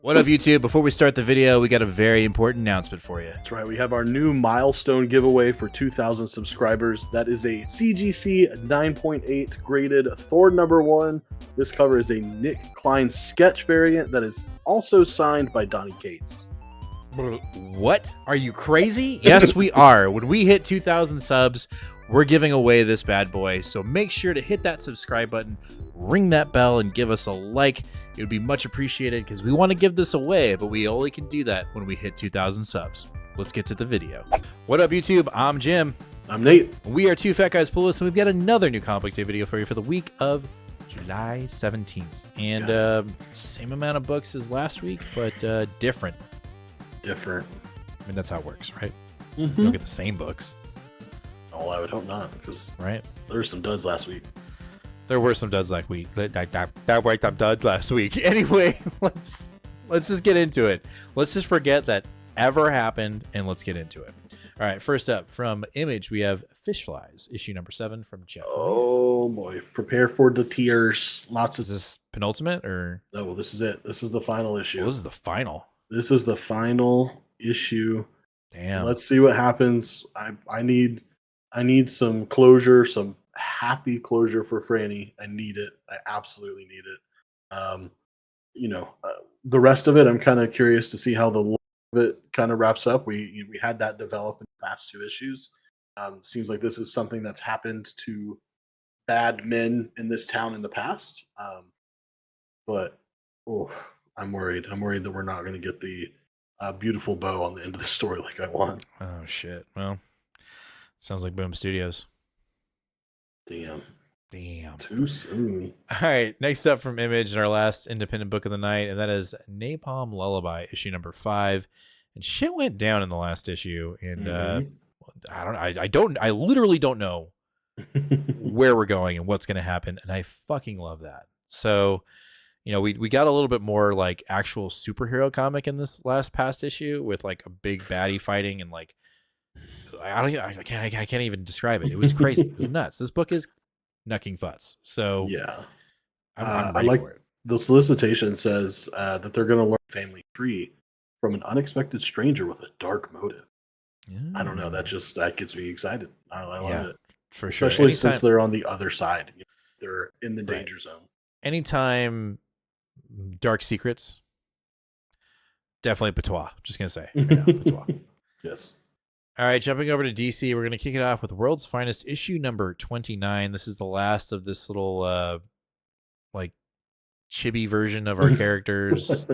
What up, YouTube? Before we start the video, we got a very important announcement for you. That's right, we have our new milestone giveaway for 2,000 subscribers. That is a CGC 9.8 graded Thor #1. This cover is a Nick Klein sketch variant that is also signed by Donnie Cates. What? Are you crazy? Yes, we are. When we hit 2,000 subs, we're giving away this bad boy. So make sure to hit that subscribe button, ring that bell, and give us a like. It would be much appreciated because we want to give this away, but we only can do that when we hit 2,000 subs. Let's get to the video. What up, YouTube? I'm Jim. I'm Nate. We are Two Fat Guys Pullus, and we've got another new comic book day video for you for the week of July 17th. And same amount of books as last week, but different. Different. I mean, that's how it works, right? Mm-hmm. You don't get the same books. Oh, I would hope not, because right? There were some duds last week. There were some duds last week. That were some duds last week. Anyway, let's just get into it. Let's just forget that ever happened, and let's get into it. All right, first up from Image, we have Fish Flies, issue number 7 from Jeff. Oh boy, prepare for the tears. Lots of. Is this penultimate or? No, this is it. This is the final issue. Well, this is the final. This is the final issue. Damn. Let's see what happens. I need some closure, some happy closure for Franny. I need it. I absolutely need it. The rest of it, I'm kind of curious to see how the lore of it kind of wraps up. We had that develop in the past 2 issues. Seems like this is something that's happened to bad men in this town in the past. But I'm worried. I'm worried that we're not going to get the beautiful bow on the end of the story like I want. Oh shit. Well, sounds like Boom Studios. Damn. Too soon. All right. Next up from Image, and our last independent book of the night, and that is Napalm Lullaby, issue number 5. And shit went down in the last issue, and I literally don't know where we're going and what's going to happen, and I fucking love that. So, we got a little bit more like actual superhero comic in this past issue with like a big baddie fighting and like I can't even describe it. It was crazy. It was nuts. This book is knucking futz. So yeah, I'm ready for it. The solicitation says that they're going to learn family tree from an unexpected stranger with a dark motive. Yeah. I don't know. That gets me excited. I love it for sure. Especially since they're on the other side. They're in the danger zone. Anytime dark secrets, definitely Patois. Just gonna say right now, Patois. Yes. All right, jumping over to DC, we're going to kick it off with World's Finest, issue number 29. This is the last of this little, chibi version of our characters.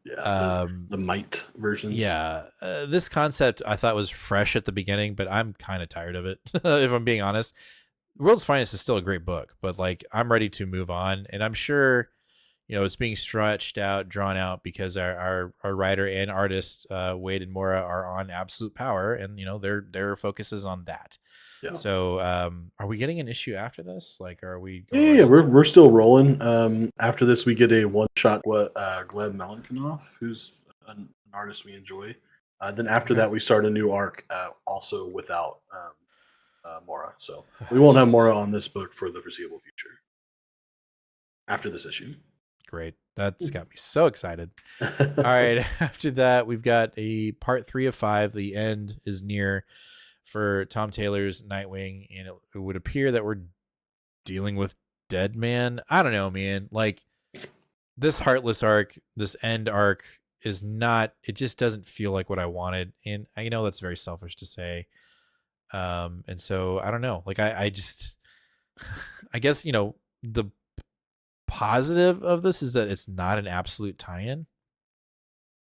Yeah, the Mite versions. Yeah, this concept I thought was fresh at the beginning, but I'm kind of tired of it, if I'm being honest. World's Finest is still a great book, but, I'm ready to move on, and I'm sure it's being stretched out, drawn out because our writer and artist, Wade and Mora, are on Absolute Power, and their focus is on that. Yeah. So, are we getting an issue after this? Are we? Yeah, we're still rolling. After this, we get a one-shot. Gleb Melanchinoff, who's an artist we enjoy. Then after that, we start a new arc, also without Mora. So we won't have Mora on this book for the foreseeable future. After this issue. Great. That's got me so excited. All right. After that, we've got a part 3 of 5. The end is near for Tom Taylor's Nightwing, and it would appear that we're dealing with Dead Man. I don't know, man. This Heartless arc, this end arc is not, it just doesn't feel like what I wanted. And I know that's very selfish to say. And so I don't know. I just, I guess, the positive of this is that it's not an absolute tie-in.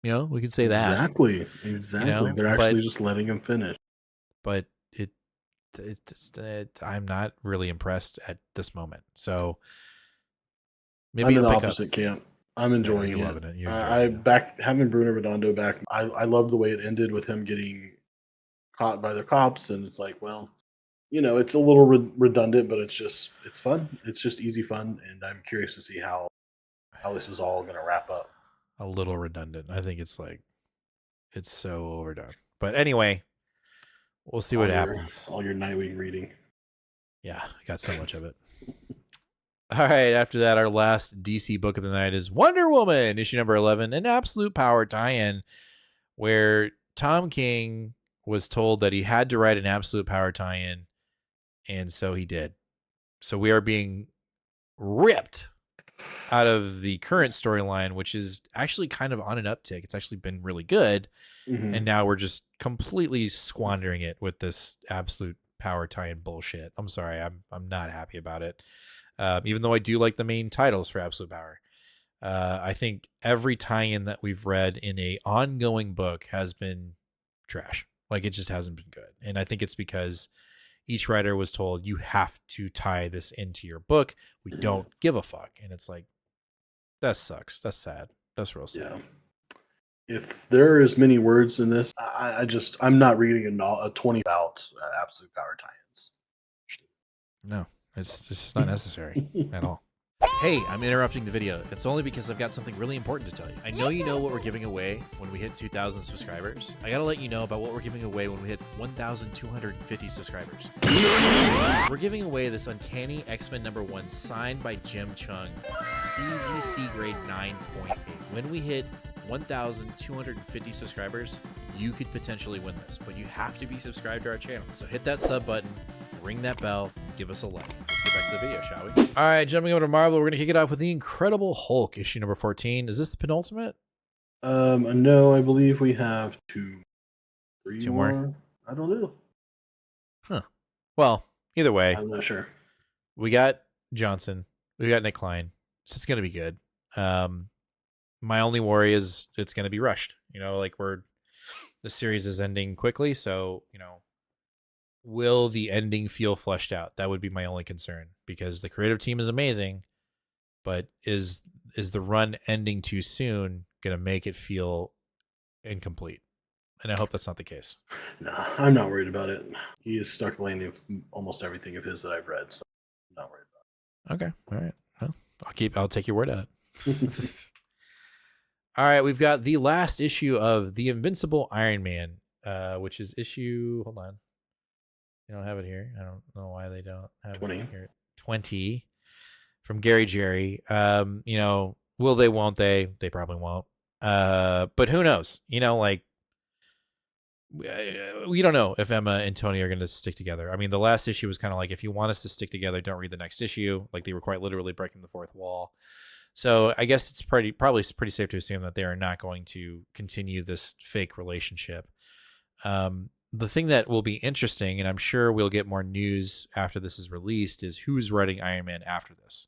We could say that exactly. They're actually just letting him finish. But I'm not really impressed at this moment. So maybe I'm in the opposite camp. I'm enjoying it. Loving it. Having Bruno Redondo back. I love the way it ended with him getting caught by the cops, and it's like, well, it's a little redundant, but it's fun. It's just easy fun, and I'm curious to see how this is all going to wrap up. A little redundant. I think it's so overdone. But anyway, we'll see what happens. All your Nightwing reading. Yeah, I got so much of it. All right, after that, our last DC book of the night is Wonder Woman, issue number 11, an absolute power tie-in, where Tom King was told that he had to write an absolute power tie-in, and so he did. So we are being ripped out of the current storyline, which is actually kind of on an uptick. It's actually been really good, and now we're just completely squandering it with this absolute power tie-in bullshit. I'm sorry, I'm not happy about it. Even though I do like the main titles for Absolute Power. I think every tie-in that we've read in a ongoing book has been trash. Like, it just hasn't been good. And I think it's because each writer was told, you have to tie this into your book. We don't give a fuck. And it's like, that sucks. That's sad. That's real sad. Yeah. If there are as many words in this, I'm not reading a 20 about absolute power tie-ins. No, it's just not necessary at all. Hey, I'm interrupting the video. It's only because I've got something really important to tell you. I know you know what we're giving away when we hit 2,000 subscribers. I gotta let you know about what we're giving away when we hit 1,250 subscribers. We're giving away this Uncanny X-Men #1 signed by Jim Chung, CGC grade 9.8. When we hit 1,250 subscribers, you could potentially win this, but you have to be subscribed to our channel. So hit that sub button, ring that bell, give us a like. Let's get back to the video, shall we? All right, jumping over to Marvel, we're going to kick it off with the Incredible Hulk, issue number 14. Is this the penultimate? No, I believe we have two more. more. I don't know. Huh. Well, either way, I'm not sure. We got Johnson. We got Nick Klein. So it's going to be good. My only worry is it's going to be rushed. You know, like the series is ending quickly, so, you know, will the ending feel fleshed out? That would be my only concern, because the creative team is amazing, but is the run ending too soon going to make it feel incomplete? And I hope that's not the case. No, I'm not worried about it. He is stuck the landing of almost everything of his that I've read, so I'm not worried about it. Okay. All right. Well, I'll take your word at it. All right, we've got the last issue of The Invincible Iron Man, which is issue, hold on. They don't have it here. I don't know why they don't have 20. it here. 20 from Gary Jerry. You know, will they, won't they? They probably won't. But who knows? You know, like, we don't know if Emma and Tony are going to stick together. I mean, the last issue was kind of like, if you want us to stick together, don't read the next issue. Like, they were quite literally breaking the fourth wall. So I guess it's probably pretty safe to assume that they are not going to continue this fake relationship. The thing that will be interesting, and I'm sure we'll get more news after this is released, is who's writing Iron Man after this.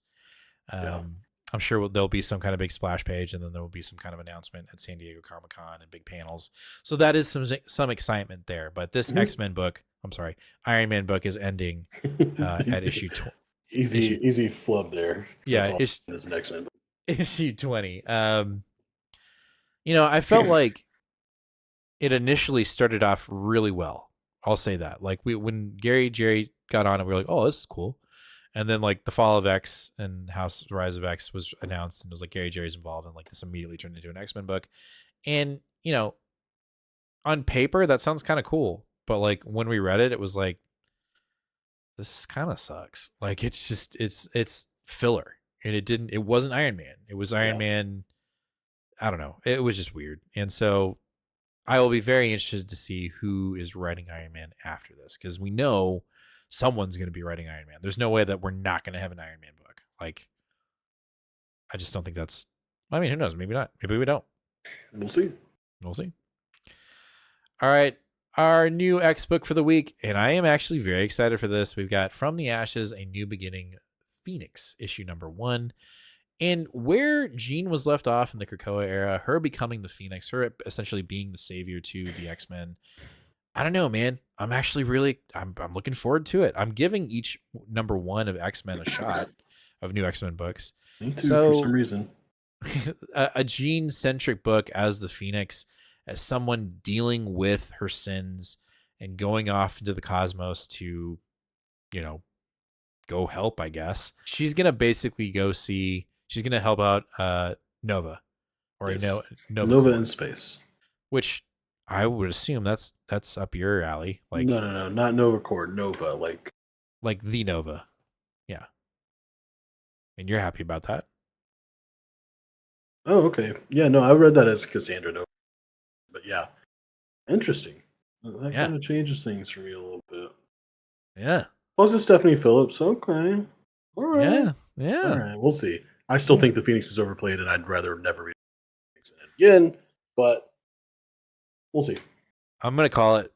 I'm sure there'll be some kind of big splash page, and then there will be some kind of announcement at San Diego Comic-Con and big panels. So that is some excitement there. But this Iron Man book is ending at issue 20. Easy flub there. Yeah, it's an X-Men book. Issue 20. You know, I felt like it initially started off really well. I'll say that. Like, when Jerry got on it, we were like, oh, this is cool. And then, like, the Fall of X and Rise of X was announced, and it was like Jerry's involved, and like this immediately turned into an X-Men book. And, you know, on paper that sounds kind of cool, but like when we read it, it was like, this kind of sucks. Like, it's just it's filler. And it wasn't Iron Man. It was Iron Man. I don't know. It was just weird. And so I will be very interested to see who is writing Iron Man after this, because we know someone's going to be writing Iron Man. There's no way that we're not going to have an Iron Man book. Like, I just don't think that's, I mean, who knows? Maybe not. Maybe we don't. We'll see. We'll see. All right. Our new X book for the week, and I am actually very excited for this. We've got From the Ashes, A New Beginning, Phoenix, issue number 1. And where Jean was left off in the Krakoa era, her becoming the Phoenix, her essentially being the savior to the X-Men. I don't know, man. I'm actually I'm looking forward to it. I'm giving each number 1 of X-Men a shot of new X-Men books. Me too, for some reason. A Jean-centric book as the Phoenix, as someone dealing with her sins and going off into the cosmos to, you know, go help, I guess. She's going to basically she's going to help out Nova. Or yes. Nova in space. Which I would assume that's up your alley. Like, no, not Nova Corps, Nova, like the Nova. Yeah. and you're happy about that. Oh, okay. Yeah, no, I read that as Cassandra No, but yeah, interesting. That Yeah. kind of changes things for me a little bit. Yeah. Plus, it's Stephanie Phillips. Okay. All right. Yeah. All Yeah. right. We'll see. I still Yeah. think the Phoenix is overplayed, and I'd rather never read Phoenix again. But we'll see. I'm gonna call it.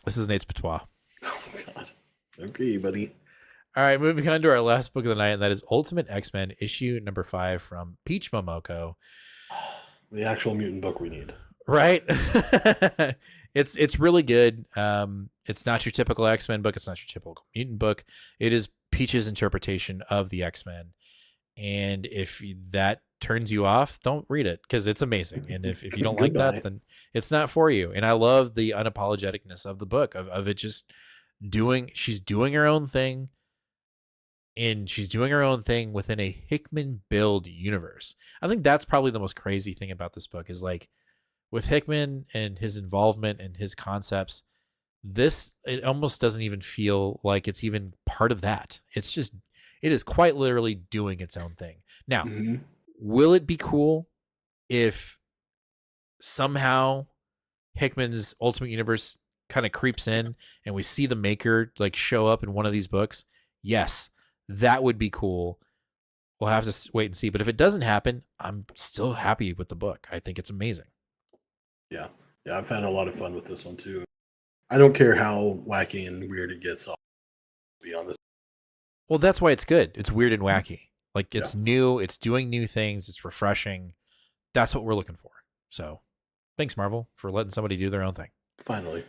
This is Nate's Patois. Oh God. Okay, buddy. All right, moving on to our last book of the night, and that is Ultimate X-Men issue number 5 from Peach Momoko. The actual mutant book we need. Right? It's really good. It's not your typical X-Men book. It's not your typical mutant book. It is Peach's interpretation of the X-Men. And if that turns you off, don't read it because it's amazing. And if you don't like that, then it's not for you. And I love the unapologeticness of the book, of it just she's doing her own thing. And she's doing her own thing within a Hickman build universe. I think that's probably the most crazy thing about this book is like with Hickman and his involvement and his concepts, it almost doesn't even feel like it's even part of that. It is quite literally doing its own thing. Now, will it be cool if somehow Hickman's Ultimate Universe kind of creeps in and we see the maker like show up in one of these books? Yes, that would be cool. We'll have to wait and see. But if it doesn't happen, I'm still happy with the book. I think it's amazing. Yeah. Yeah, I've had a lot of fun with this one too. I don't care how wacky and weird it gets. I'll be on this. Well, that's why it's good. It's weird and wacky. Like it's new. It's doing new things. It's refreshing. That's what we're looking for. So thanks, Marvel, for letting somebody do their own thing. Finally.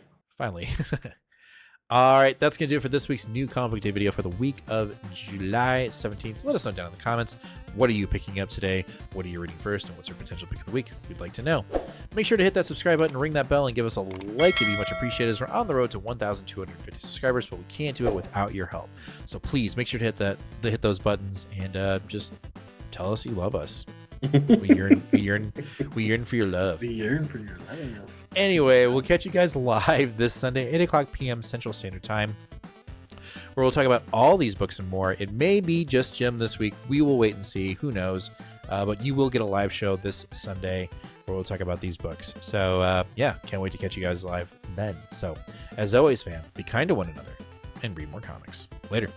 All right, that's going to do it for this week's new comic book day video for the week of July 17th. Let us know down in the comments. What are you picking up today? What are you reading first? And what's your potential pick of the week? We'd like to know. Make sure to hit that subscribe button, ring that bell, and give us a like. It'd be much appreciated as we're on the road to 1,250 subscribers, but we can't do it without your help. So please make sure to hit those buttons and just tell us you love us. We yearn for your love. We yearn for your love. Anyway, we'll catch you guys live this Sunday, 8 o'clock p.m. Central Standard Time, where we'll talk about all these books and more. It may be just Jim this week. We will wait and see. Who knows? But you will get a live show this Sunday where we'll talk about these books. So, can't wait to catch you guys live then. So, as always, fam, be kind to one another and read more comics. Later.